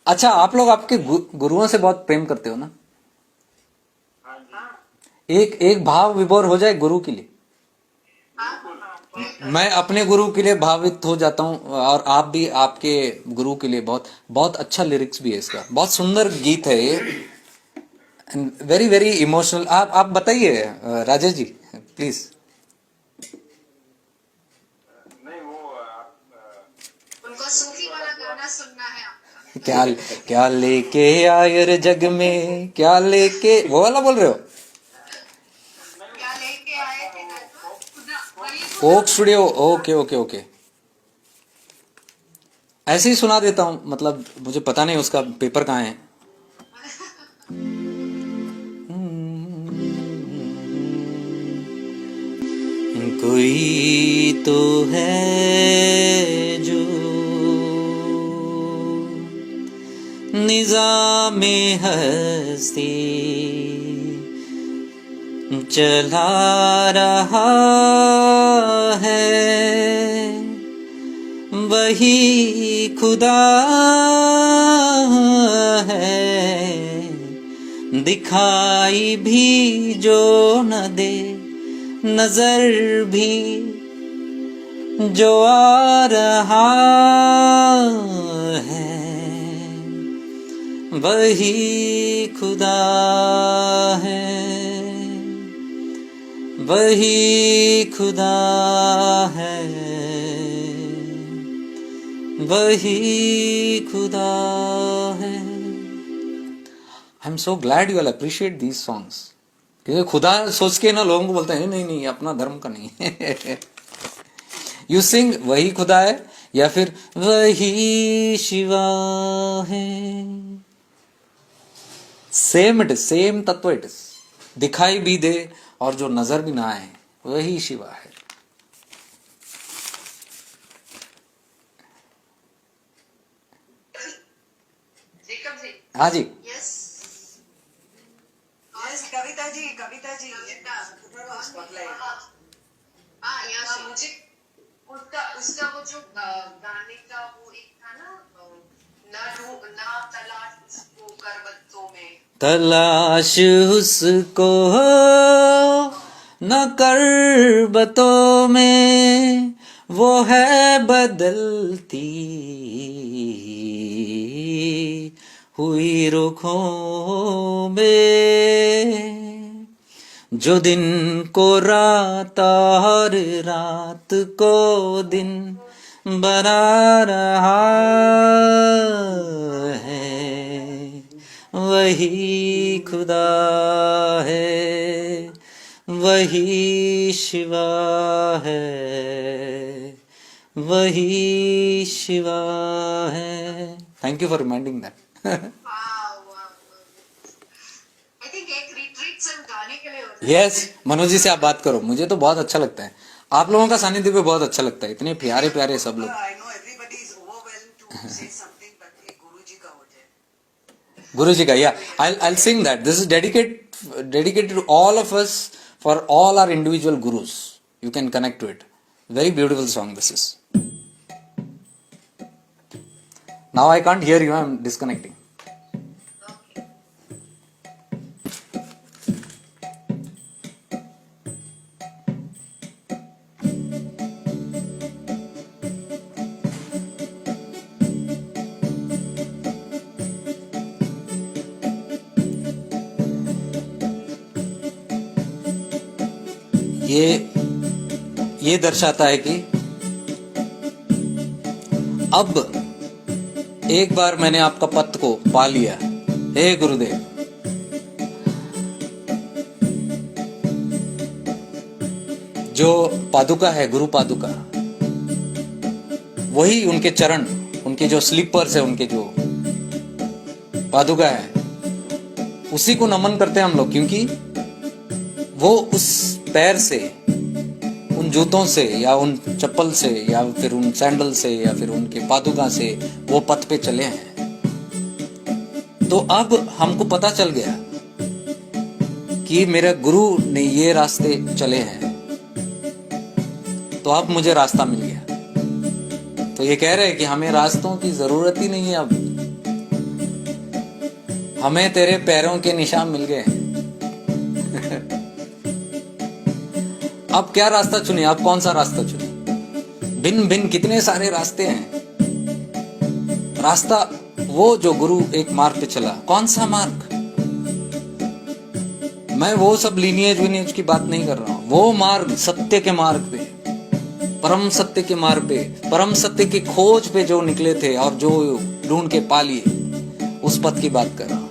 अच्छा, आप लोग आपके गुरुओं से बहुत प्रेम करते हो ना? हाँ एक एक भाव विभोर हो जाए गुरु के लिए। मैं अपने गुरु के लिए भावित हो जाता हूँ, और आप भी आपके गुरु के लिए। बहुत बहुत अच्छा लिरिक्स भी है इसका, बहुत सुंदर गीत है ये, वेरी वेरी इमोशनल। आप बताइए राजेश जी, प्लीज। नहीं वो उनको सूफी वाला गाना सुनना है आपका। क्या क्या लेके आए रे जग में, क्या लेके, वो वाला बोल रहे हो? क्या लेके आए थे ना, खुदा वही Coke studio, okay okay okay. ऐसे ही सुना देता हूँ, मतलब मुझे पता नहीं उसका पेपर कहाँ है। कोई तो है जो निज़ामे हस्ती चला रहा है, वही खुदा है। दिखाई भी जो न दे, नजर भी जो आ रहा है, वही खुदा है, वही खुदा है, वही खुदा है। I am so glad you will appreciate these songs. क्योंकि खुदा सोच के ना लोगों को बोलते हैं नहीं नहीं, अपना धर्म का नहीं है। यू सिंग वही खुदा है, या फिर वही शिवा है। सेम इट इज, सेम तत्व इट इज। दिखाई भी दे और जो नजर भी ना आए, वही शिवा है। जेकब जी। हाँ जी। Yes yes Kavita ji, Kavita ji. Spotlight. हाँ यहाँ से मुझे उसका उसका वो जो गाने का वो एक था ना, ना तलाश उसको करवत्तों में। तलाश उसको न करबतों में, वो है बदलती हुई रुखों में। जो दिन को रात और रात को दिन बना रहा है, वही खुदा है, वही शिवा है, वही शिवा है। Thank you for reminding that. I think एक रिट्रीट सिर्फ गाने के लिए होता है। यस, मनोज जी से आप बात करो, मुझे तो बहुत अच्छा लगता है। आप लोगों का सानिध्य भी बहुत अच्छा लगता है, इतने प्यारे प्यारे सब लोग। I know everybody is overwhelmed to say something, but एक गुरुजी का हो जाए। गुरु जी का, या I'll sing that. This is dedicated to all of us, for all our individual gurus. You can connect to it. Very beautiful song this is. Now I can't hear you, I'm disconnecting. ये दर्शाता है कि अब एक बार मैंने आपका पद को पा लिया। हे गुरुदेव, जो पादुका है, गुरु पादुका, वही उनके चरण, उनके जो स्लीपर्स है, उनके जो पादुका है, उसी को नमन करते हैं हम लोग। क्योंकि वो उस पैर से, उन जूतों से या उन चप्पल से या फिर उन सैंडल से या फिर उनके पादुका से वो पथ पे चले हैं। तो अब हमको पता चल गया कि मेरे गुरु ने ये रास्ते चले हैं, तो अब मुझे रास्ता मिल गया। तो ये कह रहे हैं कि हमें रास्तों की जरूरत ही नहीं है अब, हमें तेरे पैरों के निशान मिल गए। अब क्या रास्ता चुने, आप कौन सा रास्ता चुने? भिन्न भिन्न कितने सारे रास्ते हैं। रास्ता वो जो गुरु एक मार्ग पे चला, कौन सा मार्ग? मैं वो सब लीनियज विनियज की बात नहीं कर रहा हूं। वो मार्ग, सत्य के मार्ग पे, परम सत्य के मार्ग पे, परम सत्य की खोज पे जो निकले थे और जो ढूंढ के पा लिए, उस पथ की बात कर रहा हूं।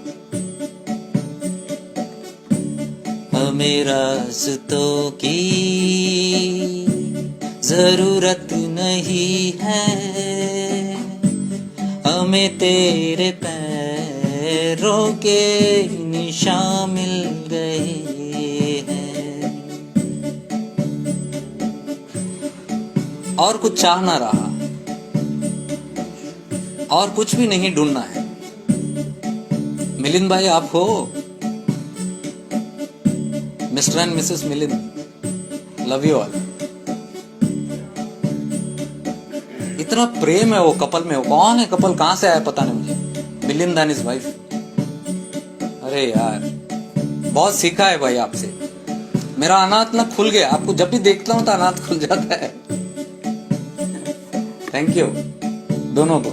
हमें रास्तों की जरूरत नहीं है, हमें तेरे पैरों के निशान मिल गए हैं। और कुछ चाह ना रहा, और कुछ भी नहीं ढूंढना है। मिलिंद भाई आप हो, mister and Mrs Milind, love you all. इतना प्रेम है वो कपल में। वो कौन है कपल, कहां से आया पता नहीं मुझे। Milind and his wife. अरे यार बहुत सीखा है भाई आपसे। मेरा अनाथ ना खुल गया, आपको जब भी देखता हूं तो अनाथ खुल जाता है। थैंक यू दोनों को।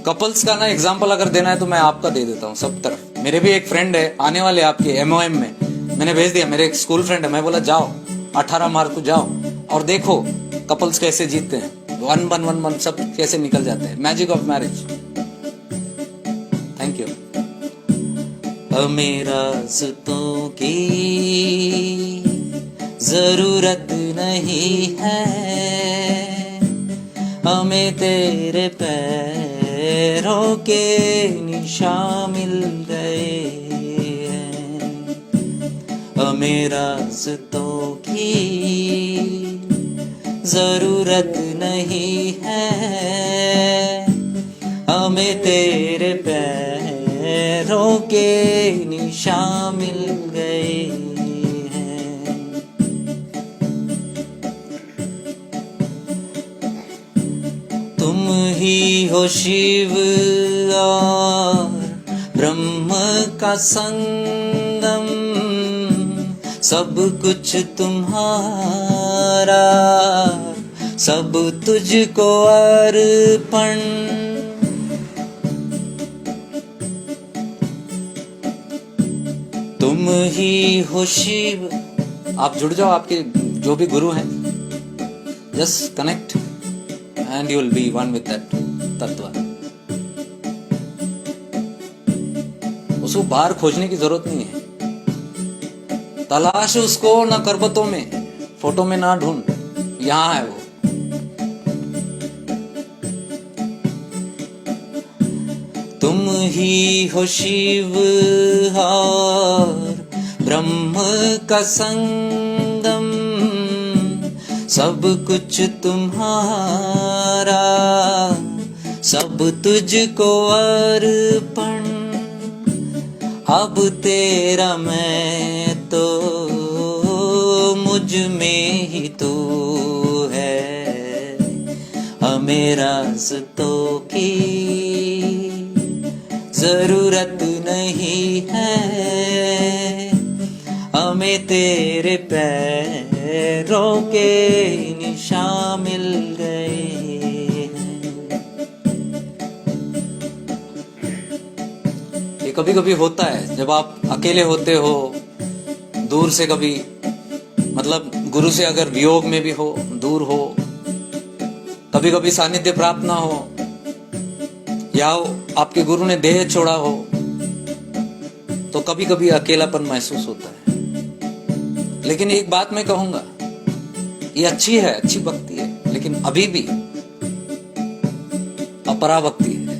कपल्स का ना एग्जाम्पल अगर देना है तो मैं आपका दे देता हूँ सब तरफ। मेरे भी एक फ्रेंड है आने वाले आपके MOM में, मैंने भेज दिया। मेरे एक स्कूल फ्रेंड है, मैं बोला जाओ 18 मार्च को जाओ और देखो कपल्स कैसे जीतते हैं, वन सब कैसे निकल जाते हैं। Magic of marriage. Thank you. हमें रास्तों की जरूरत नहीं है, हमें तेरे पैरों के निशान मिल गए हैं। हमें रास्तों की जरूरत नहीं है, हमें तेरे पैरों के निशान मिल गए हैं। तुम ही हो शिव और ब्रह्म का संगम, सब कुछ तुम्हारा, सब तुझको अर्पण। तुम ही हो शिव। आप जुड़ जाओ, आपके जो भी गुरु हैं, just connect and you will be one with that तत्व। उसको बाहर खोजने की जरूरत नहीं है। तलाश उसको ना करबतों में, फोटो में ना ढूंढ, यहां है वो। तुम ही हो शिव और ब्रह्म का संगम, सब कुछ तुम्हारा, सब तुझको अर्पण। अब तेरा मैं तो मुझ में ही तू है, हमें रास्तों की जरूरत नहीं है, हमें तेरे पैरों के निशान मिल गए हैं। ये कभी कभी होता है जब आप अकेले होते हो, दूर से, कभी मतलब गुरु से अगर वियोग में भी हो, दूर हो, कभी कभी सानिध्य प्राप्त ना हो, या आपके गुरु ने देह छोड़ा हो, तो कभी कभी अकेलापन महसूस होता है। लेकिन एक बात मैं कहूंगा, ये अच्छी है, अच्छी भक्ति है, लेकिन अभी भी अपरा भक्ति है,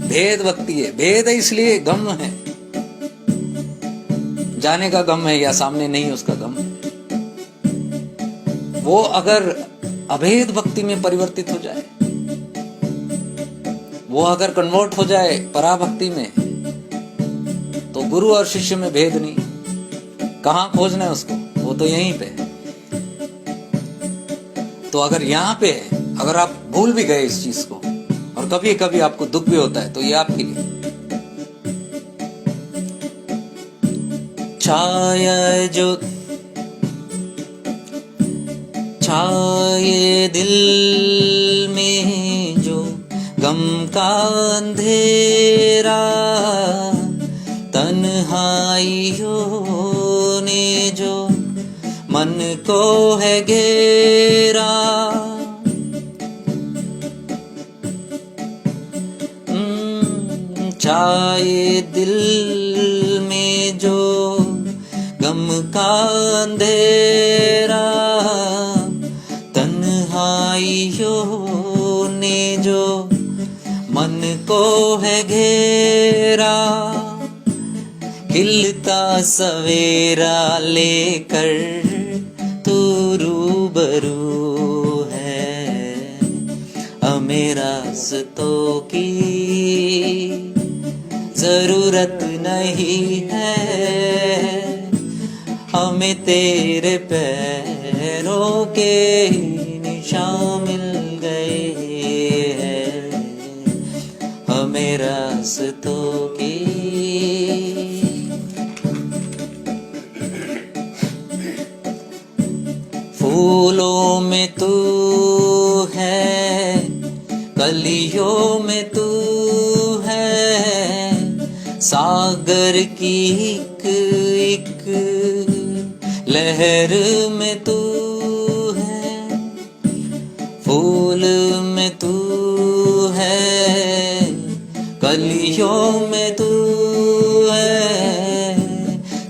भेद भक्ति है। भेद है इसलिए गम है, जाने का गम है या सामने नहीं उसका गम है। वो अगर अभेद भक्ति में परिवर्तित हो जाए, वो अगर कन्वर्ट हो जाए पराभक्ति में, तो गुरु और शिष्य में भेद नहीं। कहां खोजना है उसको, वो तो यहीं पे है। तो अगर यहां पे है, अगर आप भूल भी गए इस चीज को और और कभी कभी आपको दुख भी होता है, तो ये आपके लिए। छाया जो छाये दिल में जो गम का अंधेरा, तन्हाइयों ने जो मन को है घेरा, छाये दिल में जो गम का अंधेरा, तन्हाइयों ने जो मन को है घेरा, खिलता सवेरा लेकर तू रूबरू है, हमें रास्तों की जरूरत नहीं है, हमें तेरे पैरों के निशान मिल गए हैं, हमें रास्तों की। फूलों में तू है, कलियों में तू है, सागर की एक लहर में तू है, फूल में तू है, कलियों में तू है,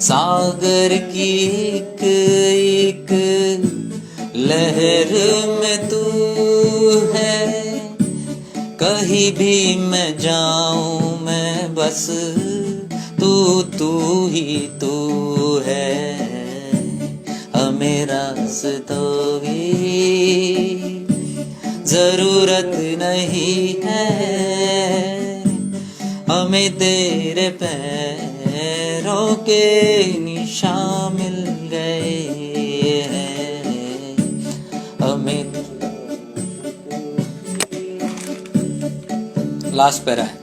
सागर की एक लहर में तू है, कहीं भी मैं जाऊं मैं बस तू ही तू है, हमें रास्तों की जरूरत नहीं है, हमें तेरे पैरों के निशान मिल गए हैं, हमें। लास्ट पैरा है।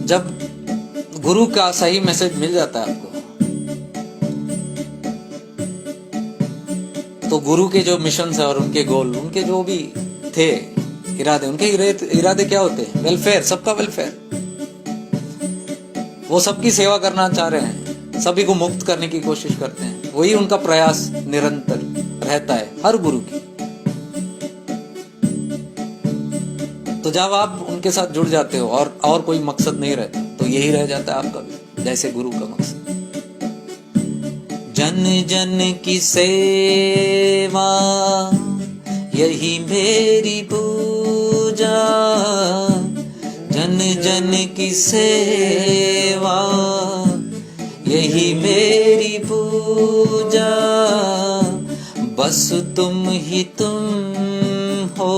जब गुरु का सही मैसेज मिल जाता है आपको, तो गुरु के जो मिशन है और उनके गोल, उनके जो भी थे इरादे, उनके इरादे क्या होते हैं? वेलफेयर, सबका वेलफेयर। वो सबकी सेवा करना चाह रहे हैं, सभी को मुक्त करने की कोशिश करते हैं, वही उनका प्रयास निरंतर रहता है हर गुरु की। तो जब आप उनके साथ जुड़ जाते हो और कोई मकसद नहीं रहता, तो यही रह जाता है आपका भी, जैसे गुरु का मकसद। जन जन की सेवा यही मेरी पूजा, जन जन की सेवा यही मेरी पूजा, बस तुम ही तुम हो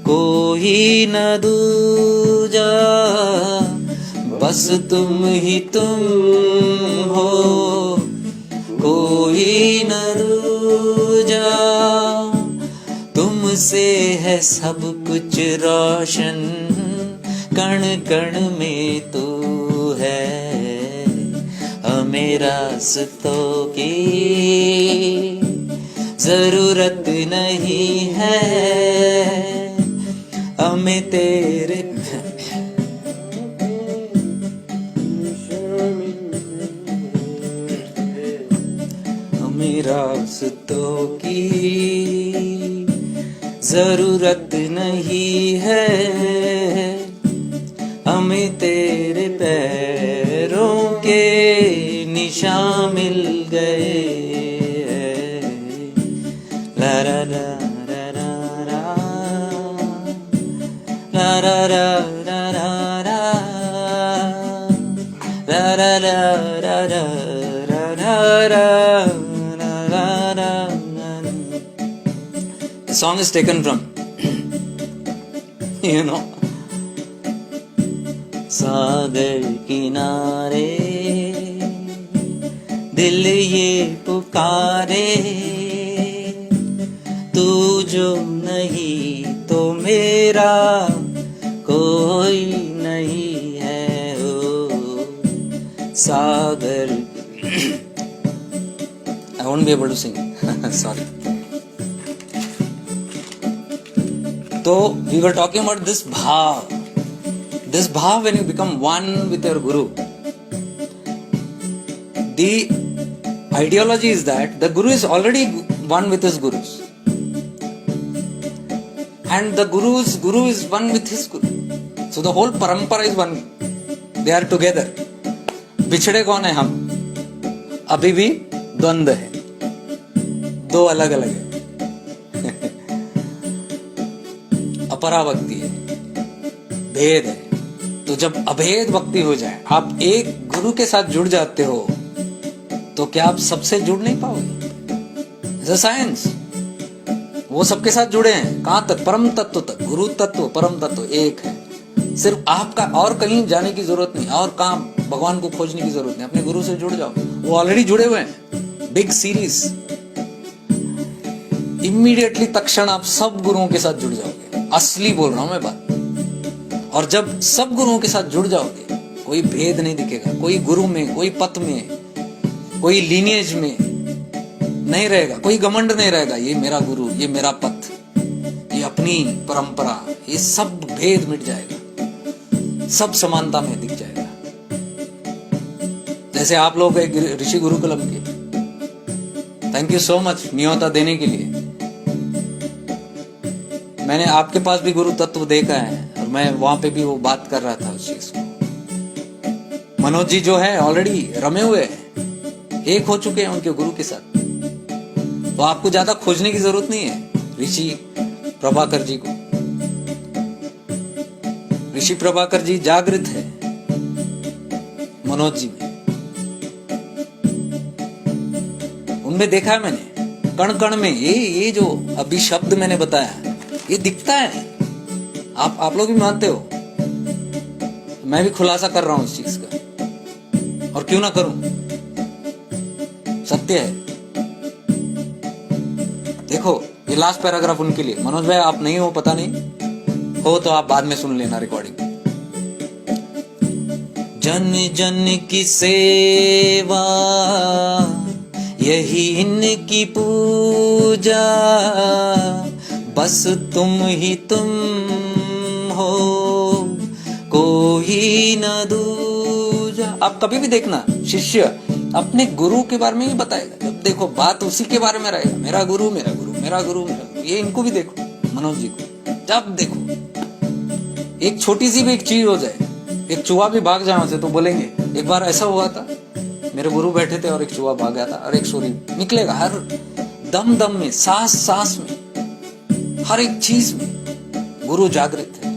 कोई न दूजा, बस तुम ही तुम हो कोई न दूजा, तुमसे है सब कुछ रोशन, कण कण में तू है, हमें रास्तों की जरूरत नहीं है, हमें तेरे हमें रास्तों की जरूरत नहीं है, हमें तेरे पैरों के निशान मिल गए हैं। ला ला ला ला ला ला ला ला ला ला ला ला ला ला ला। The song is taken from सागर किनारे दिल ये पुकारे, तू जो नहीं तो मेरा कोई नहीं है ओ सागर. I won't be able to sing. Sorry. So we were talking about this bhav. This bhav, when you become one with your guru, the ideology is that the guru is already one with his gurus, and the guru's guru is one with his guru. So the whole parampara is one. They are together. बिछड़े कौन है हम? अभी भी द्वंद्व है, दो अलग अलग है. अपरा भक्ति है, भेद है. तो जब अभेद भक्ति हो जाए, आप एक गुरु के साथ जुड़ जाते हो, तो क्या आप सबसे जुड़ नहीं पाओगे? It's a science. वो सबके साथ जुड़े हैं. कहां तक? परम तत्व तक. गुरु तत्व परम तत्व एक है. सिर्फ आपका और कहीं जाने की जरूरत नहीं, और कहां भगवान को खोजने की जरूरत नहीं. अपने गुरु से जुड़ जाओ, वो ऑलरेडी जुड़े हुए हैं. Big series. इमीडिएटली तक्षण आप सब गुरुओं के साथ जुड़ जाओगे. असली बोल रहा हूं मैं बात. और जब सब गुरुओं के साथ जुड़ जाओगे, कोई भेद नहीं दिखेगा. कोई गुरु में, कोई पथ में, कोई लीनिएज में नहीं रहेगा. कोई घमंड नहीं रहेगा, ये मेरा गुरु, ये मेरा पथ, ये अपनी परंपरा. ये सब भेद मिट जाएगा, सब समानता में दिख जाएगा. जैसे आप लोग एक ऋषि गुरुकुलम के, थैंक यू सो मच न्योता देने के लिए. मैंने आपके पास भी गुरु तत्व देखा है, और मैं वहां पे भी वो बात कर रहा था उस चीज को. मनोज जी जो है ऑलरेडी रमे हुए हैं, एक हो चुके हैं उनके गुरु के साथ. तो आपको ज्यादा खोजने की जरूरत नहीं है ऋषि प्रभाकर जी को. ऋषि प्रभाकर जी जागृत है मनोज जी में. उनमें देखा है मैंने, कण कण में ये जो अभी शब्द मैंने बताया, ये दिखता है. आप लोग भी मानते हो. मैं भी खुलासा कर रहा हूं इस चीज का, और क्यों ना करूं, सत्य है. देखो ये लास्ट पैराग्राफ उनके लिए. मनोज भाई आप नहीं हो, पता नहीं हो तो आप बाद में सुन लेना रिकॉर्डिंग. जन जन की सेवा यही इनकी पूजा, बस तुम ही तुम हो, कोई न दूजा. आप कभी भी देखना, शिष्य अपने गुरु के बारे में ही बताएगा. जब देखो बात उसी के बारे में रहेगा, मेरा गुरु मेरा गुरु मेरा गुरु मेरा गुरु. ये इनको भी देखो, मनोज जी को. जब देखो एक छोटी सी भी एक चीज हो जाए, एक चूहा भी भाग जाए वहां से, तो बोलेंगे एक बार ऐसा हुआ था, मेरे गुरु बैठे थे और एक चूहा भाग गया था. और एक स्टोरी निकलेगा हर दम दम में, सांस सांस में, हर एक चीज में गुरु जागृत है.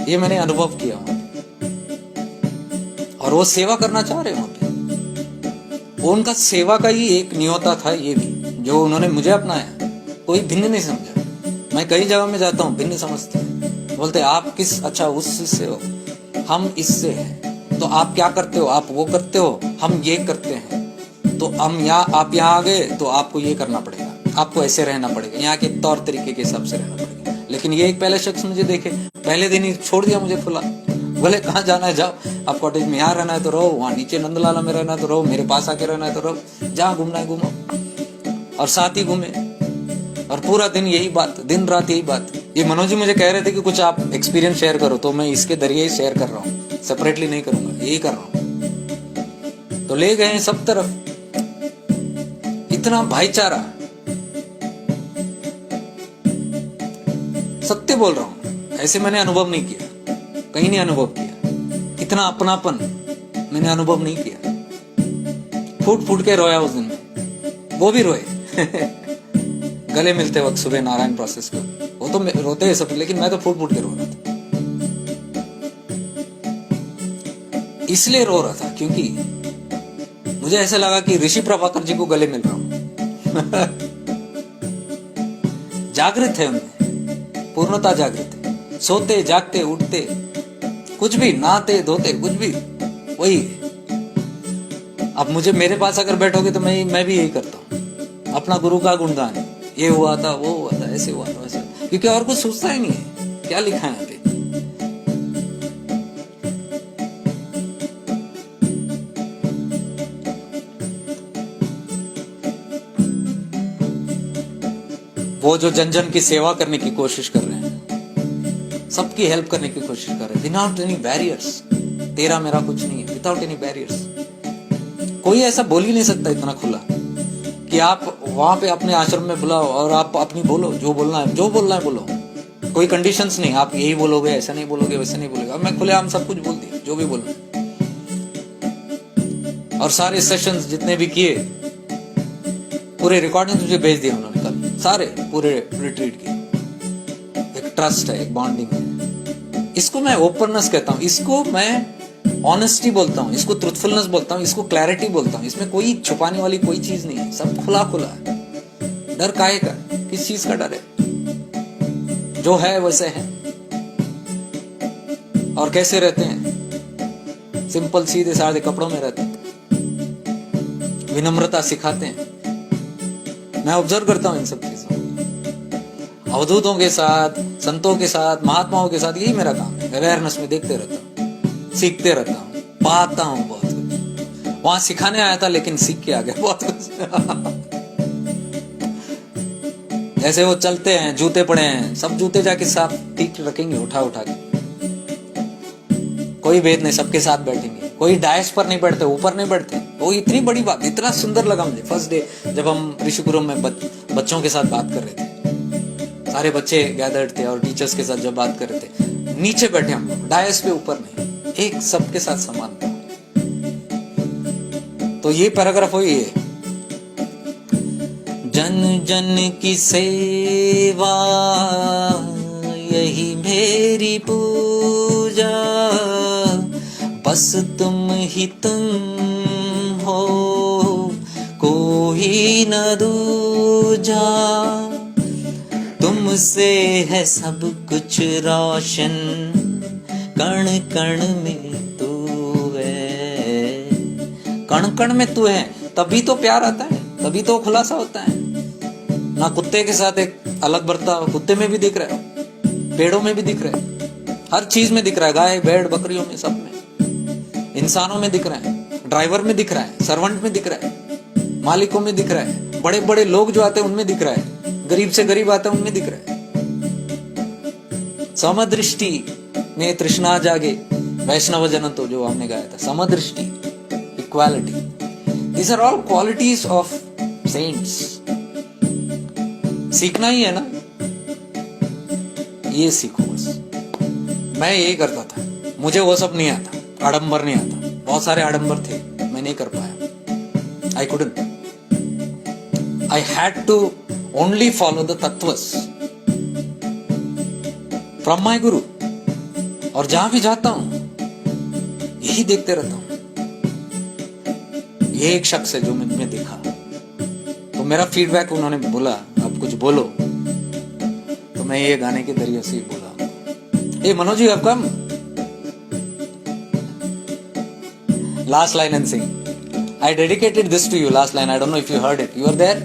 ये मैंने अनुभव किया वहां पे. और वो सेवा करना चाह रहे वहां पे. वो उनका सेवा का ही एक नियोता था. ये भी जो उन्होंने मुझे अपनाया, कोई भिन्न नहीं समझा. मैं कई जगह में जाता हूँ, भिन्न समझते हैं. बोलते आप किस, अच्छा उससे हो, हम इससे हैं. तो आप क्या करते हो? आप वो करते हो, हम ये करते हैं. तो हम आप यहाँ आ गए तो आपको ये करना पड़ेगा, आपको ऐसे रहना पड़ेगा, यहाँ के तौर तरीके के हिसाब से रहना पड़ेगा. लेकिन ये एक पहले शख्स मुझे देखे, पहले दिन ही छोड़ दिया मुझे खुला. बोले कहाँ जाना है जाओ, आप कॉटेज में यहाँ रहना है तो रहो, वहां नीचे नंदलाला में रहना है तो रहो, मेरे पास आके रहना है तो रहो, जहाँ घूमना है घूमो. और साथ ही घूमे, और पूरा दिन यही बात, दिन रात यही बात. ये मनोज जी मुझे कह रहे थे कि कुछ आप एक्सपीरियंस शेयर करो, तो मैं इसके जरिए ही शेयर कर रहा हूँ, सेपरेटली नहीं करूंगा, यही कर रहा हूँ. तो ले गए सब तरफ, इतना भाईचारा. सत्य बोल रहा हूं, ऐसे मैंने अनुभव नहीं किया, कहीं नहीं अनुभव किया. इतना अपनापन मैंने अनुभव नहीं किया. फूट फूट के रोया उस दिन में, वो भी रोए गले मिलते वक्त सुबह नारायण प्रोसेस को. वो तो रोते हैं सब, लेकिन मैं तो फूट फूट के रो रहा था. इसलिए रो रहा था क्योंकि मुझे ऐसा लगा कि ऋषि प्रभाकर जी को गले मिल रहा हूं. जागृत है उनमें, पूर्णता जागृत है. सोते जागते उठते कुछ भी, नहाते धोते कुछ भी वही है. अब मुझे मेरे पास अगर बैठोगे तो मैं भी यही करता हूँ. अपना गुरु का गुणगान, ये हुआ था वो हुआ ऐसे हुआ था वैसे, क्योंकि और कुछ सोचता ही नहीं है क्या लिखा है यहाँ पे। वो जो जन जन की सेवा करने की कोशिश कर रहे हैं, सबकी हेल्प करने की कोशिश कर रहे हैं विदाउट एनी बैरियर्स। तेरा मेरा कुछ नहीं है, विदाउट एनी बैरियर्स। कोई ऐसा बोल ही नहीं सकता इतना खुला कि आप वहां पे अपने आश्रम में बुलाओ और आप अपनी बोलो, जो बोलना है बोलो। कोई कंडीशंस नहीं, आप यही बोलोगे, ऐसा नहीं बोलोगे, वैसे नहीं बोलोगे। अब मैं खुलेआम सब कुछ बोल दिया, जो भी बोलना। और सारे सेशंस जितने भी किए, पूरे रिकॉर्डिंग तुझे भेज दिया उन्होंने कल, सारे पूरे रिट्रीट की। एक ट्रस्ट है, एक बॉन्डिंग है। इसको मैं ओपननेस कहता हूं, इसको मैं ऑनेस्टी बोलता हूं, इसको ट्रुथफुलनेस बोलता हूं, इसको क्लैरिटी बोलता हूं। इसमें कोई छुपाने वाली कोई चीज नहीं है, सब खुला खुला है। डर काहे का? किस चीज का डर है? जो है वैसे है। और कैसे रहते हैं? सिंपल सीधे साधे कपड़ों में रहते हैं, विनम्रता सिखाते हैं। मैं ऑब्जर्व करता हूं इन सब चीजों, अवधूतों के साथ, संतों के साथ, महात्माओं के साथ। यही मेरा काम है, अवेयरनेस में देखते रहता हूँ, सीखते रहता हूँ, पाता हूँ बहुत कुछ। वहां सिखाने आया था लेकिन सीख के आ गया बहुत कुछ। जैसे वो चलते हैं, जूते पड़े हैं, सब जूते जाके साफ ठीक रखेंगे, उठा के। कोई भेद नहीं, सबके साथ बैठेंगे। कोई डायस पर नहीं बैठते, ऊपर नहीं बैठते। वो इतनी बड़ी बात, इतना सुंदर लगा मुझे फर्स्ट डे जब हम ऋषिपुरम में बच्चों के साथ बात कर रहे थे। सारे बच्चे गैदर्ड थे और टीचर्स के साथ जब बात कर रहे थे, नीचे बैठे हम लोग, डायस पे, ऊपर नहीं, एक सबके साथ समान था। तो ये पैराग्राफ हुई है, जन जन की सेवा यही मेरी पूजा, बस तुम ही तुम हो, कोई न दूजा। तुमसे है सब कुछ रोशन, कण कण में तू है। कण कण में तू है, तभी तो प्यार आता है, तभी तो खुलासा होता है ना। कुत्ते के साथ एक अलग बर्ताव कुत्ते में भी दिख रहा है, पेड़ों में भी दिख रहा है, हर चीज में दिख रहा है। गाय भेड़ बकरियों में, सब में, इंसानों में दिख रहा है, ड्राइवर में दिख रहा है, सर्वेंट में दिख रहा है, मालिकों में दिख रहा है, बड़े बड़े लोग जो आते हैं उनमें दिख रहा है, गरीब से गरीब आता है उनमें दिख रहा है। समदृष्टि में तृष्णा जागे, वैष्णव जन तो जो हमने गाया था, समदृष्टि, equality, these are all qualities of saints. सीखना ही है ना, ये सीखो बस। मैं यही करता था, मुझे वो सब नहीं आता, आडंबर नहीं आता। बहुत सारे आडंबर थे, मैं नहीं कर पाया। I couldn't, I had to only follow the तत्वस फ्रॉम माई गुरु। और जहां भी जाता हूं यही देखते रहता हूं। ये एक शख्स है जो मैंने देखा, तो मेरा फीडबैक उन्होंने बोला आप कुछ बोलो, तो मैं ये गाने के जरिए से बोला, ए मनोज जी आप कम, last line and sing. I dedicated this to you, last line. I don't know if you heard it. You were there?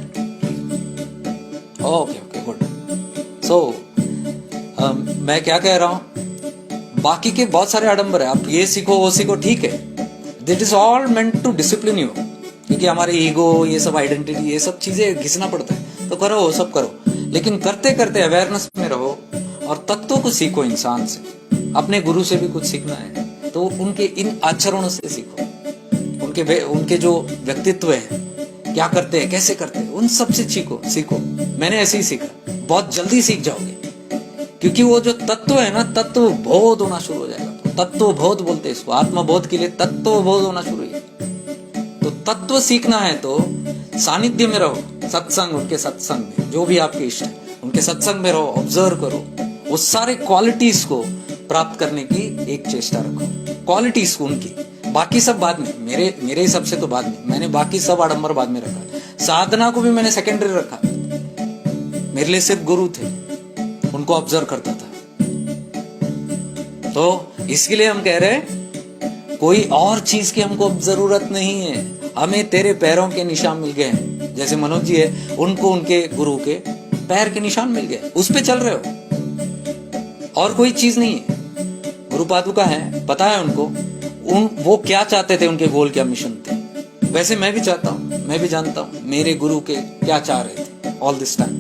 Oh, okay, good. So, मैं क्या कह रहा हूं, बाकी के बहुत सारे आडंबर है, आप ये सीखो वो सीखो, ठीक है, that is all meant to discipline you. क्योंकि हमारे ईगो, ये सब आइडेंटिटी, ये सब चीजें घिसना पड़ता है, तो करो वो सब करो, लेकिन करते करते अवेयरनेस में रहो और तत्वों को सीखो। इंसान से, अपने गुरु से भी कुछ सीखना है तो उनके इन आचरणों से सीखो, उनके जो व्यक्तित्व है, क्या करते हैं, कैसे करते हैं, उन सब से सीखो। मैंने ऐसे ही सीखा, बहुत जल्दी सीख जाओगे, क्योंकि वो जो तत्व है ना, तत्व बोध होना शुरू हो जाएगा। तत्व बोध बोलते हैं इसको, आत्मबोध के लिए तत्व बोध होना शुरू है। तो तत्व सीखना है तो सानिध्य में रहो, सत्संग, उनके सत्संग में, जो भी आपके इष्ट है उनके सत्संग में रहो, ऑब्जर्व करो, उस सारे क्वालिटीज को प्राप्त करने की एक चेष्टा रखो। क्वालिटीज को उनकी, बाकी सब बाद में, मेरे हिसाब से तो बाद में, मैंने बाकी सब आडंबर बाद में रखा। साधना को भी मैंने सेकेंडरी रखा, मेरे लिए सिर्फ गुरु थे, उनको ऑब्जर्व करता था। तो इसके लिए हम कह रहे हैं कोई और चीज की हमको जरूरत नहीं है, हमें तेरे पैरों के निशान मिल गए हैं। जैसे मनोज जी है, उनको उनके गुरु के पैर के निशान मिल गए, उस पे चल रहे हो और कोई चीज नहीं है। गुरु पादुका है, पता है उनको वो क्या चाहते थे, उनके गोल क्या मिशन थे। वैसे मैं भी चाहता हूँ, मैं भी जानता हूँ मेरे गुरु के क्या चाह रहे थे ऑल दिस टाइम।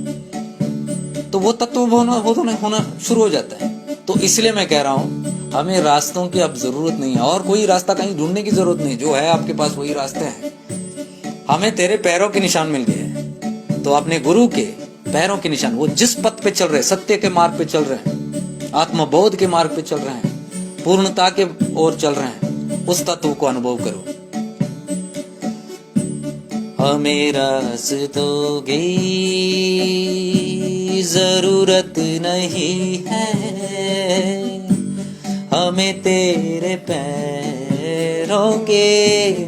तो वो तत्व होना शुरू हो जाता है। तो इसलिए मैं कह रहा हूँ हमें रास्तों की अब जरूरत नहीं है और कोई रास्ता कहीं ढूंढने की जरूरत नहीं, जो है आपके पास वही रास्ते हैं। हमें तेरे पैरों के निशान मिल गए हैं, तो अपने गुरु के पैरों के निशान, वो जिस पथ पे चल रहे, सत्य के मार्ग पे चल रहे हैं, आत्मबोध के मार्ग पे चल रहे हैं, पूर्णता के ओर चल रहे हैं, उस तत्व को अनुभव करो। हमें रास्तों की जरूरत नहीं है, हमें तेरे पैरों के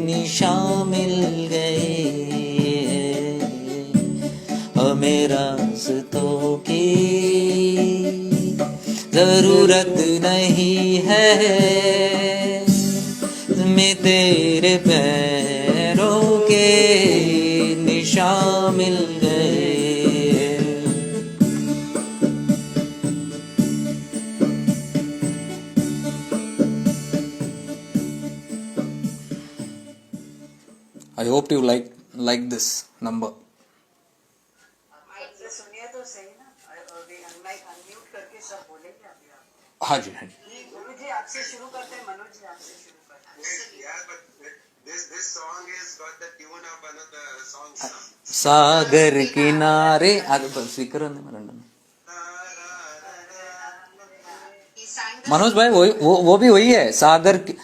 निशान मिल गए। हमें रास्तों की जरूरत नहीं है, हमें तेरे पैरों के निशान मिल गए। I hope you like this number. आपसे सुनिए तो सही ना, अभी माइक अनम्यूट करके सब बोलेंगे अभी आप। हाँ जी, हाँ जी। गुरु जी आपसे शुरू करते हैं, मनोज जी आपसे शुरू करते हैं। Yeah, but this song has got the tune of another song. सागर किनारे स्पीकर मनोज भाई वो भी वही है।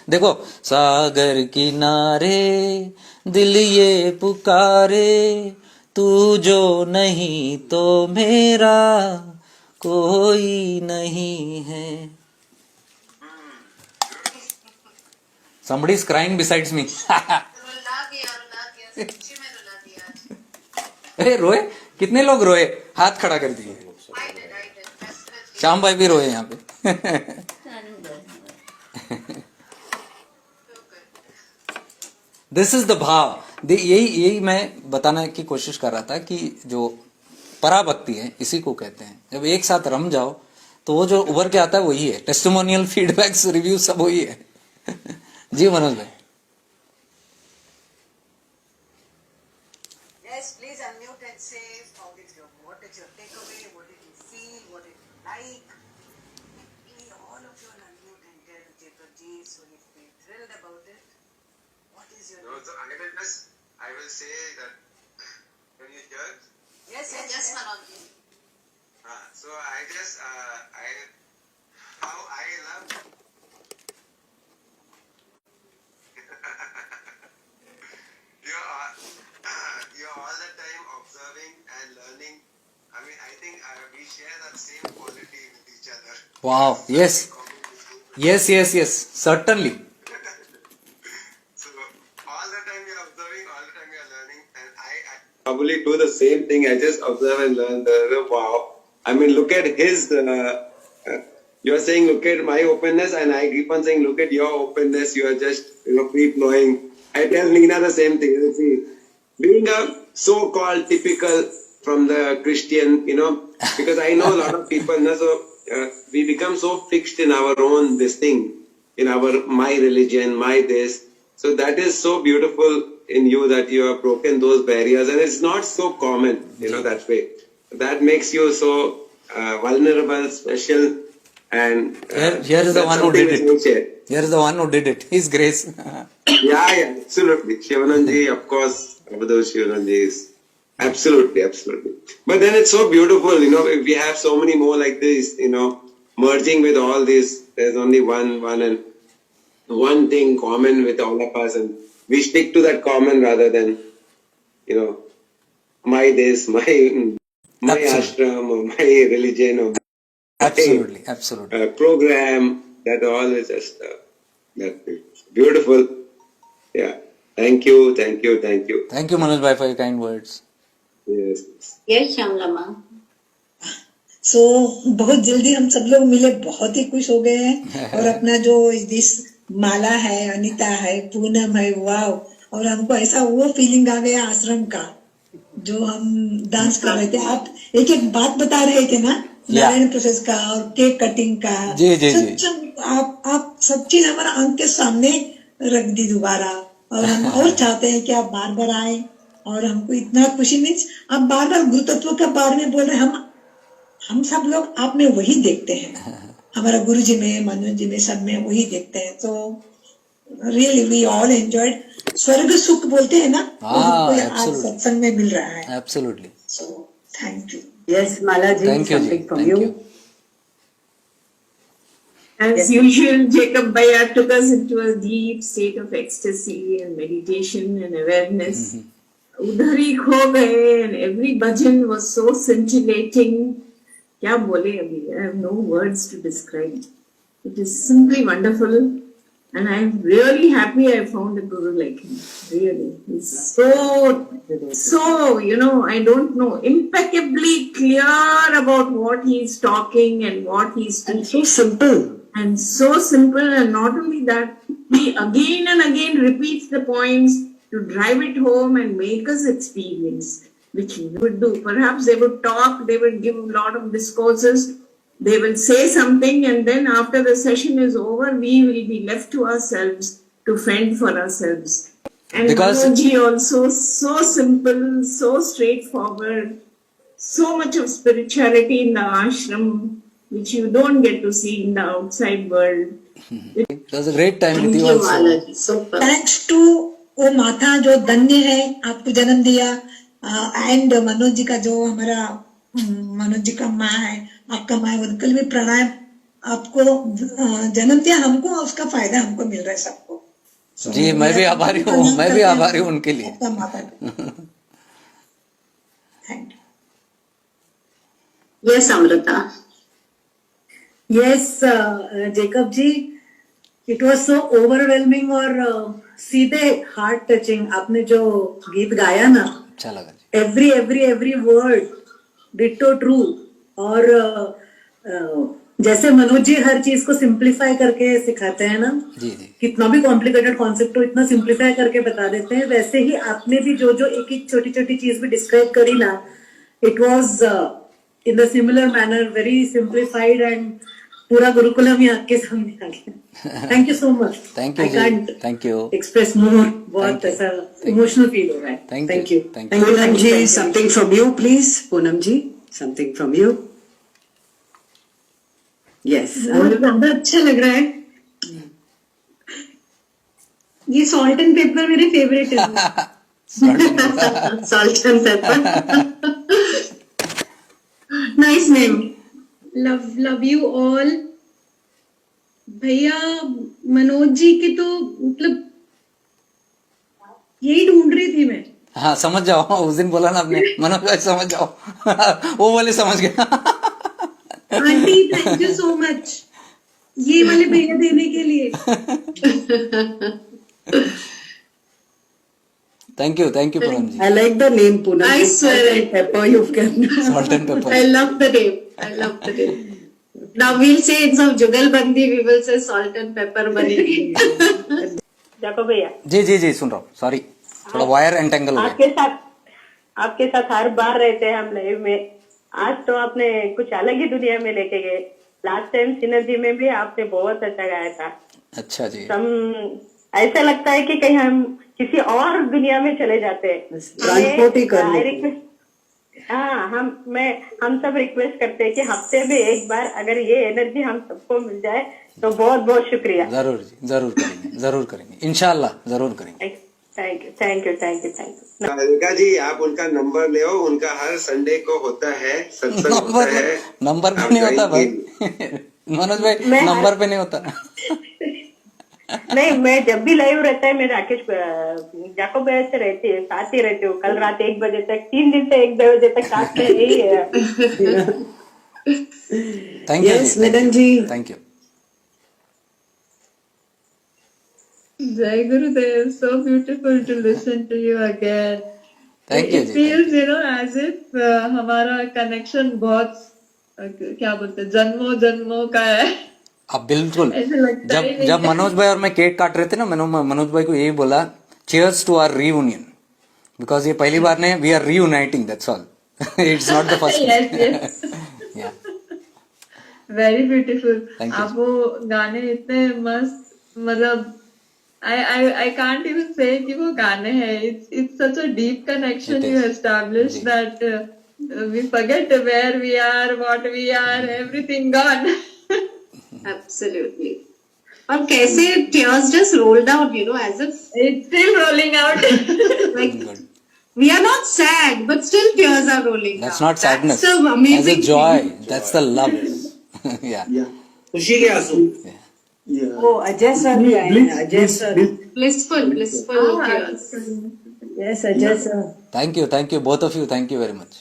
देखो, सागर किनारे दिल ये पुकारे, तू जो नहीं तो मेरा कोई नहीं है। Somebody is crying besides me. रुला गया सच्ची में रुला दिया। अरे रोए, कितने लोग रोए, हाथ खड़ा कर दिए। I did, श्याम भाई भी रोए यहाँ पे। दिस इज द भाव। यही मैं बताने की कोशिश कर रहा था कि जो पराभक्ति है इसी को कहते हैं। जब एक साथ रम जाओ तो वो जो उभर के आता है वही है। टेस्टिमोनियल, फीडबैक्स, रिव्यू सब वही है। जी मनोज भाई। Yes, please unmute and say what is your takeaway, what did you feel, what did you like. Please, all of you will unmute and tell Jacob ji, so you feel thrilled about it. What is your No, so I will say that when you hear, Yes, Yes, Manoj ji. so how I love. You're all the time observing and learning. I mean, I think we share that same quality with each other. Wow, yes. Yes, certainly. So all the time you're observing, all the time you're learning, and I probably do the same thing. I just observe and learn. Wow. I mean, look at his. You're saying, look at my openness, and I keep on saying, look at your openness. You are just, free flowing. I tell Nina the same thing. You see, being a so-called typical from the Christian, because I know a lot of people, so we become so fixed in our own this thing, in my religion, my this. So that is so beautiful in you that you have broken those barriers, and it's not so common, that way. That makes you so vulnerable, special, and here is the one who did it. Here is the one who did it. His grace. Yeah, absolutely. Shivananji, of course, Abhadov Shivananji is absolutely. But then it's so beautiful, if we have so many more like this, merging with all this, there's only one thing common with all of us, and we stick to that common rather than, my this, my ashram, or my religion, or Absolutely. Program, that all is just that beautiful. Yeah. Thank you. Thank you, Manoj bhai, for your kind words. Yes. Yes Shyamala माँ। So बहुत जल्दी हम सब लोग मिले, बहुत ही खुश हो गए हैं। और अपना जो दिस माला है, अनीता है, पूनम है, वाव। और हमको ऐसा वो फीलिंग आ गया आश्रम का, जो हम डांस कर रहे थे, आप एक एक बात बता रहे थे ना, नारायण प्रोसेस का और केक कटिंग का। जी, जी, जी। सच आप सब चीज हमारा आंख के सामने रख दी दोबारा, और हम और चाहते हैं कि आप बार बार आए, और हमको इतना खुशी मीन्स आप बार बार गुरु तत्व के बारे में बोल रहे हैं। हम सब लोग आप में वही देखते हैं, हमारा गुरु जी में, मनोज जी में, सब में वही देखते हैं। तो रियली वी ऑल एंजॉयड, स्वर्ग सुख बोलते हैं ना, वो हमको आज absolutely. सत्संग में मिल रहा है। Absolutely. So thank you. Yes, Malaji, Thank you, something Ji. from Thank you. you. As usual, Jacob Bhaiya took us into a deep state of ecstasy and meditation and awareness. उधर ही खो गए, and every bhajan was so scintillating. क्या बोले अभी? I have no words to describe. It is simply wonderful, and I am really happy I found a guru like him. Really, he's so I don't know, impeccably clear about what he's talking and what he's teaching. So simple. And so simple, and not only that, he again and again repeats the points to drive it home and make us experience, which we would do. Perhaps they would talk, they would give a lot of discourses, they will say something, and then after the session is over, we will be left to ourselves to fend for ourselves. And Because- Manoj also so simple, so straightforward, so much of spirituality in the ashram, which you don't get to see in the outside world. It was a great time Thank with you you, also. Malaji. So fun. Thanks to वो माता जो धन्य है, आपको जन्म दिया, and Manoj ji का जो हमारा मनोज जी का माँ है, आपका माँ है, उनके लिए भी प्रणाम। आपको जन्म दिया हमको, उसका फायदा हमको मिल रहा है सबको। जी, मैं भी आभारी हूँ, मैं भी आभारी हूँ उनके लिए। आपका माता। Thank you. Yes, Amrita. Yes, Jacob ji, it was so overwhelming और सीधे हार्ट टचिंग आपने जो गीत गाया ना, अच्छा लगा जी। every word ditto true. और जैसे मनोज जी हर चीज को सिंप्लीफाई करके सिखाते हैं ना, जी जी। कितना भी कॉम्प्लिकेटेड कॉन्सेप्ट हो इतना सिंप्लीफाई करके बता देते हैं, वैसे ही आपने भी जो जो एक एक छोटी छोटी चीज भी डिस्क्राइब करी ना, it was in the similar manner, very simplified, and पूरा गुरुकुलम ही आपके सामने आ गया। Thank you so much. Thank you I जी, can't thank you. Express more, बहुत Thank you. ऐसा Thank you. इमोशनल फील हो रहा है। Thank thank you. You. Thank you. Poonam ji, something from you, please. Poonam ji, something from you. Yes. बहुत ज्यादा अच्छा लग रहा है। ये सॉल्ट एंड पेपर मेरे फेवरेट है। Salt and pepper. Nice name. Love you all. भैया मनोज जी की तो मतलब यही ढूंढ रही थी मैं। हाँ, समझ जाओ, उस दिन बोला ना आपने, मनोज भाई समझ जाओ। वो वाले समझ गया। Aunty thank you so much ये वाले भैया देने के लिए। Thank you Poonam ji. I like the name Poonam. I swear Salt and pepper you've given. Salt and pepper. I love the name. I love the name. Now we'll say instead of जुगलबंदी, we will say salt and pepper बनेगी। जाको भैया, जी जी जी, सुन रहा हूँ, sorry, थोड़ा wire entangle हो गया। आपके साथ हर बार रहते हैं हम लाइव में। आज तो आपने कुछ अलग ही दुनिया में लेके गए। लास्ट टाइम सिनर्जी में भी आपने बहुत अच्छा गाया था। अच्छा जी। हम ऐसा लगता है कि कहीं हम किसी और दुनिया में चले जाते हैं। ट्रांसपोर्ट ही कर लेते हैं। हाँ, हम सब रिक्वेस्ट करते हैं कि हफ्ते में एक बार अगर ये एनर्जी हम सबको मिल जाए तो बहुत बहुत शुक्रिया। जरूर जी, जरूर करेंगे, इंशाल्लाह जरूर करेंगे। Thank you. अलका जी, आप उनका नंबर ले आओ, उनका हर संडे को होता है सत्संग होता है। नंबर पे आप नहीं होता ज्वाइन भाई। कीजिए। मनोज भाई, नंबर पे नहीं होता। नहीं, मैं जब भी लाइव रहता है मैं राकेश जाको भैया से रहती है, साथ ही रहती हूँ। कल रात 1 बजे तक, 3 दिन से 1 बजे तक साथ में यही है। Thank you Yes, Milan ji. Thank you. Jai Gurudev, so beautiful to listen to you again. Thank you It जी। feels as if हमारा कनेक्शन बहुत क्या बोलते हैं, जन्मों जन्मों का है। अब बिल्कुल, ऐसे लगता ही नहीं जब है। मनोज भाई और मैं केक काट रहे थे ना, मैंने मनोज भाई को यही बोला, cheers to our reunion, because ये पहली बार ने we are reuniting, that's all. It's not the first. Yes, yes. Yeah very beautiful. Thank you. आप वो गाने इतने मस्त, मतलब I can't even say कि वो गाने हैं. It's such a deep connection It you is. established ji. that we forget where we are, what we are, everything gone. Absolutely. और कैसे tears just rolled out, as if It's still rolling out. like Good. we are not sad, but still tears are rolling That's down. not sadness. That's the As a amazing joy. thing. That's the love. Yeah. खुशी के आंसू. वो Ajay sir भी आए हैं. Ajay sir. Blissful tears. Yes, Ajay sir. Thank you, both of you. Thank you very much.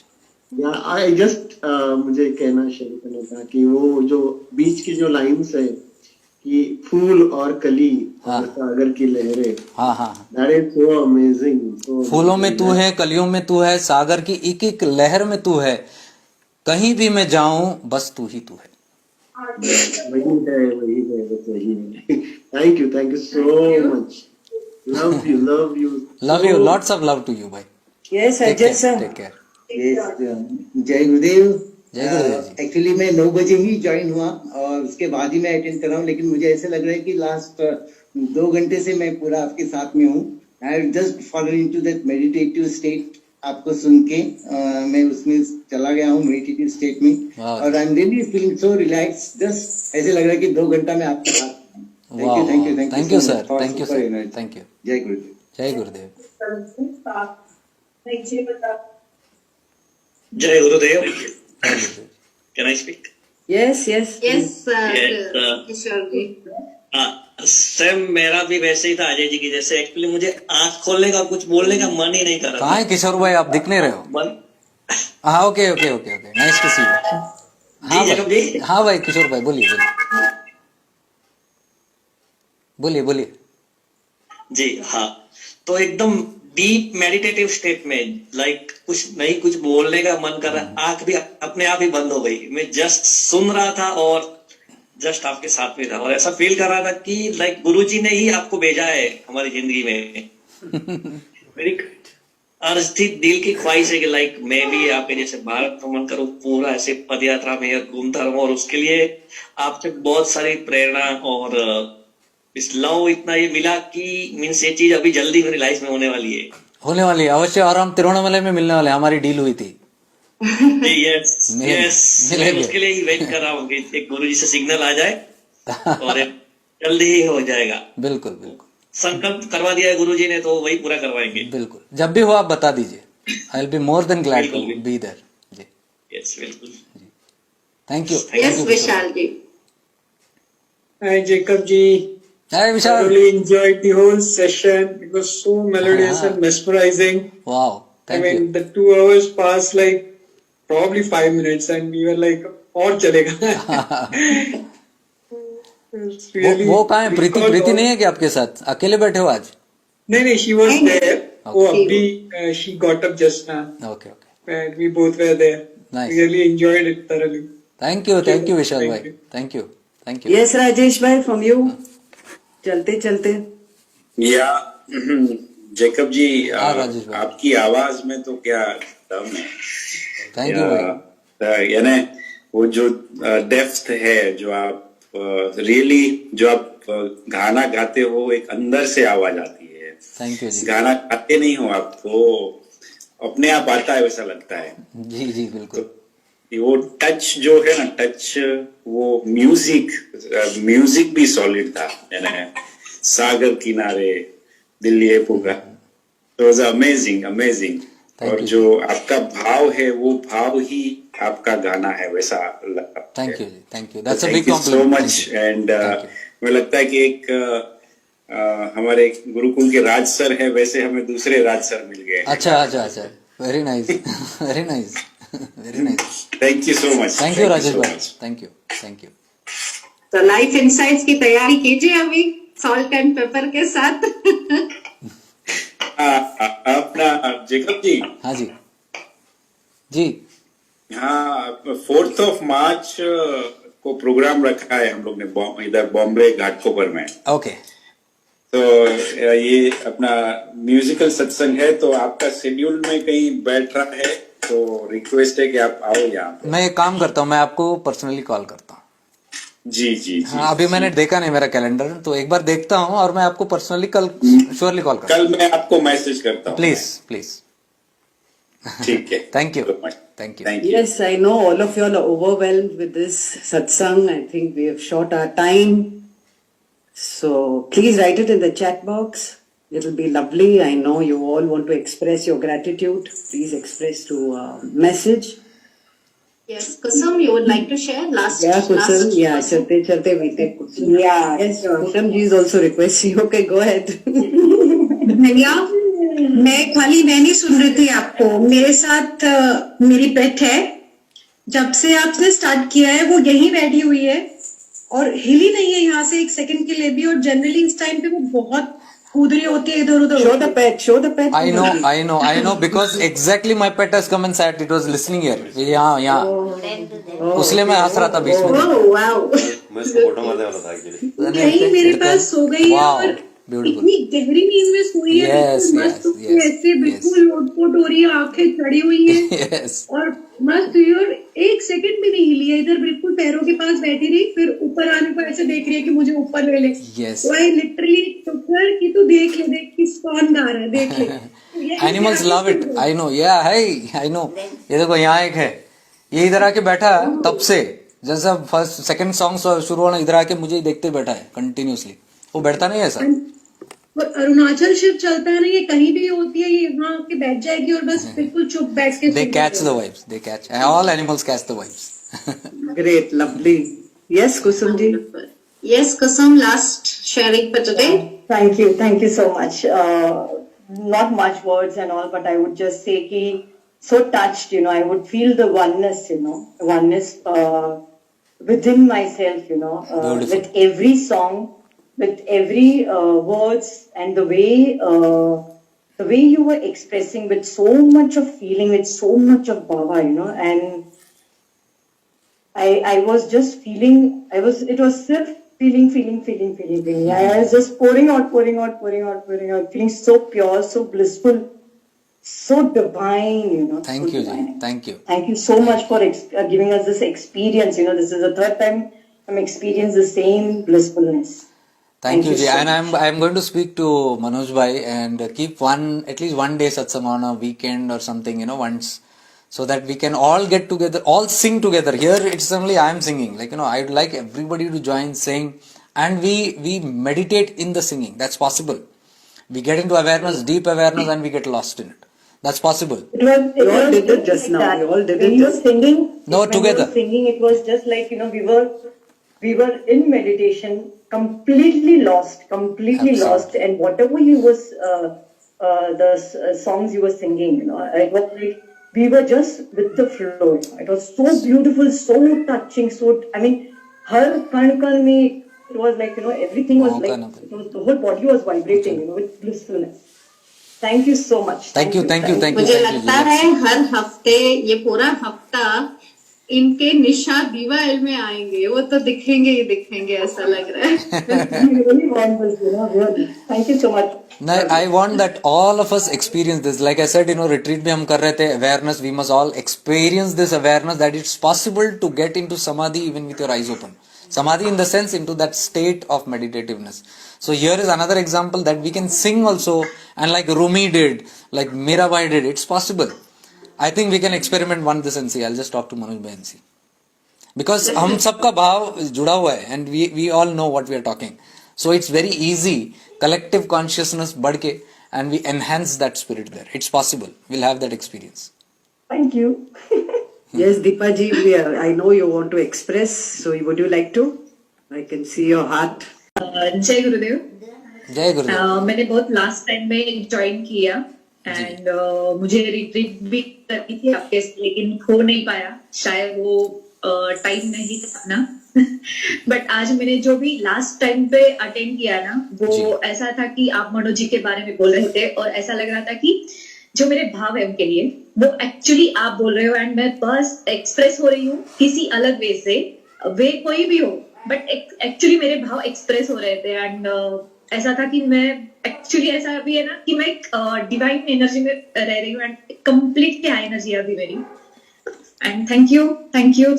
I just मुझे कहना शुरू करना था कि वो जो बीच की जो लाइंस है कि फूल और कली और सागर की लहरें, हाँ. That is so amazing. फूलों में तू है, कलियों में तू है, सागर की एक एक लहर में तू है, कहीं भी मैं जाऊं बस तू ही तू है. वही है बस वही है. Thank you so much. Love you. Lots of love to you भाई. Yes, Ajay sir. Take care. जय गुरुदेव. जय गुरुदेव जी. एक्चुअली मैं 9 बजे ही ज्वाइन हुआ और उसके बाद ही मैं अटेंड कर रहा हूँ, लेकिन मुझे ऐसे लग रहा है कि लास्ट 2 घंटे से मैं पूरा आपके साथ में हूँ. I just follow into that meditative state. आपको सुन के मैं उसमें चला गया हूँ मेडिटेटिव स्टेट में. Wow. और I am really feeling so relax. Just ऐसे लग रहा है कि 2 घंटा मैं आपके साथ हूँ. Thank you sir. Thank you sir. Thank you. जय गुरुदेव. जय गुरुदेव. जय गुरुदेव. Can I speak? Yes. Yes, Kishore ji. Same मेरा भी वैसे ही था अजय जी की जैसे. एक्चुअली मुझे आंख खोलने का कुछ बोलने का मन ही नहीं कर रहा कहाँ है किशोर भाई, आप दिख नहीं रहे हो. मन. हाँ okay. Nice to see you. हाँ जैकब भाई. जी. हाँ भाई किशोर भाई बोलिए. जी हाँ. तो एकदम डीप मेडिटेटिव स्टेट में लाइक कुछ बोलने का मन कर रहा. आंख भी अपने आप ही बंद हो गई. मैं जस्ट सुन रहा था और जस्ट आपके साथ में था और ऐसा फील कर रहा था कि लाइक गुरुजी ने ही आपको भेजा है हमारी जिंदगी में. मेरी अर्ज थी, दिल की ख्वाहिश है कि लाइक मैं भी आपके जैसे भारत भ्रमण करूं, पूरा ऐसे पद यात्रा में घूमता रहूं और उसके लिए आपसे बहुत सारी प्रेरणा और इस लव इतना ये मिला कि मीन्स ये चीज अभी जल्दी मेरी लाइफ में होने वाली है. अवश्य. और हम तिरुवन्नामलाई में मिलने वाले, हमारी डील हुई थी. यस. मिलेंगे. मैं उसके लिए ही वेट कर रहा हूँ कि एक गुरुजी से सिग्नल आ जाए और जल्दी ही हो जाएगा. बिल्कुल. संकल्प करवा दिया है गुरुजी ने तो वही पूरा करवाएंगे. बिल्कुल. जब भी हो आप बता दीजिए. I will be more than glad to be there. जी. यस बिल्कुल. Thank you. Yes, Vishal ji. Hi, Jacob ji. Hi, I Vishal. really enjoyed the whole session. It was so melodious and mesmerizing. Wow. Thank you. The 2 hours passed like probably 5 minutes, and we were like, और चलेगा. वो कहाँ है? प्रीति नहीं है क्या आपके साथ? अकेले बैठे हो आज? नहीं, she was there. वो अभी she got up just now. Okay. And we both were there. Nice. We really enjoyed it thoroughly. Thank you, Vishal भाई. Thank you. Yes, Rajesh भाई, from you. चलते. या जेकब जी, राजेश भाई. आपकी आवाज में तो क्या दम है. थैंक यू भाई. यानी वो जो डेप्थ है, जो आप रियली जो आप गाना गाते हो, एक अंदर से आवाज आती है. थैंक यू जी. गाना गाते नहीं हो आप, तो अपने आप आता है वैसा लगता है. जी बिल्कुल. वो टच जो है ना, वो म्यूजिक भी सॉलिड था. यानी सागर किनारे दिल्ली है पूरा. तो अमेजिंग. और जो आपका भाव है, वो भाव ही आपका गाना है, वैसा लगता है. Thank you. That's a big complement. So much. And मुझे लगता है कि एक हमारे गुरुकुल के राज सर है, वैसे हमें दूसरे राज सर मिल गए. अच्छा. Very nice. Thank you so much. Thank you Rajesh भाई. Thank you. तो लाइफ इनसाइट्स की तैयारी कीजिए अभी सॉल्ट एंड पेपर के साथ. अपना जेकब जी. हाँ जी. हाँ, 4 मार्च को प्रोग्राम रखा है हम लोग ने इधर बॉम्बे घाटकोपर में. ओके. तो ये अपना म्यूजिकल सत्संग है, तो आपका शेड्यूल में कहीं बैठ रहा है तो रिक्वेस्ट है कि आप आओ यहाँ पे। मैं एक काम करता हूँ, मैं आपको पर्सनली कॉल करता हूँ। जी जी जी। हाँ, अभी मैंने देखा नहीं मेरा कैलेंडर, तो एक बार देखता हूँ और मैं आपको पर्सनली कल श्योरली कॉल करूँ। कल मैं आपको मैसेज करता हूँ। Please please. ठीक है। Thank you thank you. Yes, I know all of you all are overwhelmed with this satsang. I think we have short our time. So please write it in the chat box. It'll be lovely. I know you all want to express your gratitude. Please express through message. Yes, Kusum, you would like to share last? Yeah, Kusum. last Yeah, chalte we take Kusum. Yeah, yes, Kusum ji is also requesting. Okay, go ahead. भैया, मैं खाली मैं नहीं सुन रही थी आपको, मेरे साथ मेरी पेट है, जब से आपने स्टार्ट किया है वो यहीं बैठी हुई है और हिली नहीं है यहाँ से एक सेकंड के लिए भी, और जनरली इस टाइम पे वो बहुत कूद रही होती है इधर उधर। Show the pet, show the pet. I know, because exactly my pet has come and sat, it was listening here. यहाँ, उसलिए मैं हंस रहा था बीच में। नहीं, मेरे पास सो गई है और इतनी गहरी नींद में सोई है, मस्त ऐसे बिल्कुल लोटपोट हो रही है, आंखें चढ़ी हुई है और मस्त हुई, और एक सेकंड भी नहीं हिली है, इधर बिल्कुल पैरों के पास बैठी रही, फिर ऊपर आने पर ऐसे देख रही है कि मुझे ऊपर ले ले। तो आई लिटरली टुकर कि तू देख ले, देख किस कौन गा रहा है, देख ले। Animals love it, I know, या है, आई नो। ये देखो यहाँ एक है, ये इधर आके बैठा तब से, जैसा फर्स्ट सेकंड सॉन्ग शुरू होना, इधर आके मुझे देखते बैठा है कंटिन्यूसली, वो बैठता नहीं है ऐसा। और अरुणाचल शिफ्ट चलता है ना, ये कहीं भी होती है, ये यहाँ आके बैठ जाएगी और बस बिल्कुल चुप बैठ के। They catch the vibes. They catch. All animals catch the vibes. Great, lovely. Yes, Kusum ji. Yes, Kusum, last sharing for today. Thank you so much. Not much words and all, but I would just say कि so touched, I would feel the oneness, oneness within myself, with every song, with every words, and the way you were expressing with so much of feeling, with so much of bhava, and I was just feeling, it was self feeling. I was just pouring out, feeling so pure, so blissful, so divine, Thank you, Ji. Thank you. Thank you so much for giving us this experience. This is the third time I'm experiencing the same blissfulness. Thank you, Ji. so And I'm going to speak to Manoj bhai and keep at least one day satsang on a weekend or something, once, so that we can all get together, all sing together. Here it's only I am singing, I'd like everybody to join, sing, and we meditate in the singing. That's possible. We get into awareness, deep awareness, and we get lost in it. That's possible. You all did it just now. You all did it. When you were singing, No, together. Singing, it was just like we were in meditation, completely lost, Absolutely. and whatever you was the songs you were singing, it was like we were just with the flow. It was so beautiful, so touching, her kan me, it was like everything was like the whole body was vibrating, with blissfulness. Thank you so much. Thank you. मुझे लगता है हर हफ्ते, ये पूरा हफ्ता इनके निशा दीवाल में आएंगे, वो तो दिखेंगे ही दिखेंगे, ऐसा लग रहा है। We really want this, really. Thank you so much. No, I want that all of us experience this. Like I said, retreat में हम कर रहे थे awareness. We must all experience this awareness that it's possible to get into samadhi even with your eyes open. Samadhi in the sense into that state of meditativeness. So here is another example that we can sing also, and like Rumi did, like Mirabai did. It's possible. I think we can experiment one this and see. I'll just talk to Manoj bhai and see. Because हम सबका भाव जुड़ा हुआ है, and we all know what we are talking. So it's very easy. Collective consciousness बढ़ के, and we enhance that spirit there. It's possible. We'll have that experience. Thank you. Yes, Deepa ji, I know you want to express. So would you like to? I can see your heart. जय गुरुदेव। जय गुरुदेव। मैंने बहुत last time में join किया and मुझे retreat भी करनी थी आपके, लेकिन हो नहीं पाया, शायद वो टाइम नहीं था अपना। बट आज मैंने जो भी लास्ट टाइम पे अटेंड किया ना, वो ऐसा था कि आप मनोज जी के बारे में बोल रहे थे और ऐसा लग रहा था कि जो मेरे भाव है उनके लिए वो एक्चुअली आप बोल रहे हो, एंड मैं बस एक्सप्रेस हो रही हूँ किसी अलग वे से, वे कोई भी हो, बट एक्चुअली मेरे भाव एक्सप्रेस हो रहे थे। एंड ऐसा था कि मैं एक्चुअली ऐसा भी है ना कि मैं एक डिवाइन एनर्जी में रह रही हूँ एंड कंप्लीटली हाई एनर्जी है अभी मेरी. And thank you so Thank you much.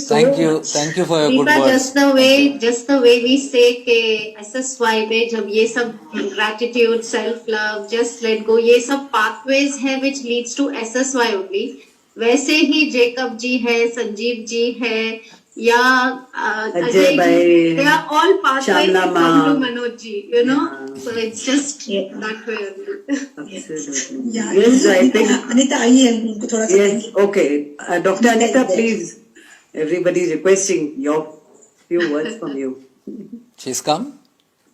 for your good Deepa, words. just the way we say के SSY में जब ये सब gratitude, self love, just let go, ये सब pathways है which leads to SSY only. वैसे ही जेकब जी है, संजीव जी है, या Ajay ji, they are all pathways that come to Manoj ji, you know. So it's just that way only. Absolutely. Yes, I think Anita आई है, उनको थोड़ा सा Yes, okay. Dr. Anita, please. Everybody is requesting your few words from you. She's come?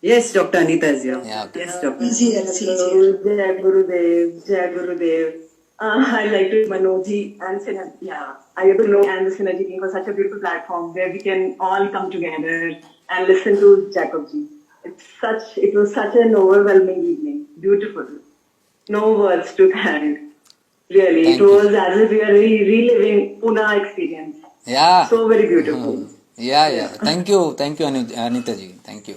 Yes, Dr. Anita is here. Yeah, okay. Yes, Dr. easy है, easy है. Jai Gurudev, Jai Gurudev. I'd like to Manojji and Synergy. Yeah, I get to know and the Synergy team for such a beautiful platform where we can all come together and listen to Jacobji. It was such an overwhelming evening. Beautiful. No words to thank. Really, Thank it you. was as if we are reliving Pune experience. Yeah. So very beautiful. Yeah. Thank you, Anita ji. Thank you.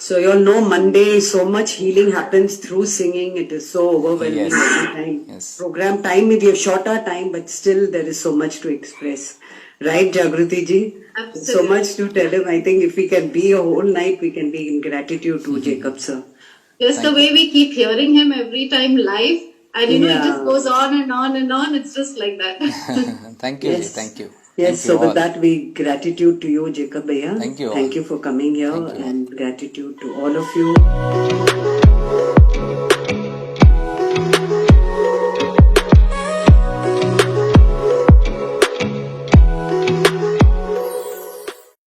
So you all know Monday so much healing happens through singing. It is so overwhelming Yes. every time. Yes. Program time, we have shorter time, but still there is so much to express. Right, Jagruti ji? Absolutely. So much to tell him. I think if we can be a whole night, we can be in gratitude to Jacob sir. Just the way we keep hearing him every time live, and it Yeah. just goes on and on and on. It's just like that. Thank you, Yes. ji. Thank you. Yes, Thank so you with all. that, we gratitude to you, Jacob Bhaiya. Thank you all. Thank you for coming here Thank you all. and gratitude to all of you.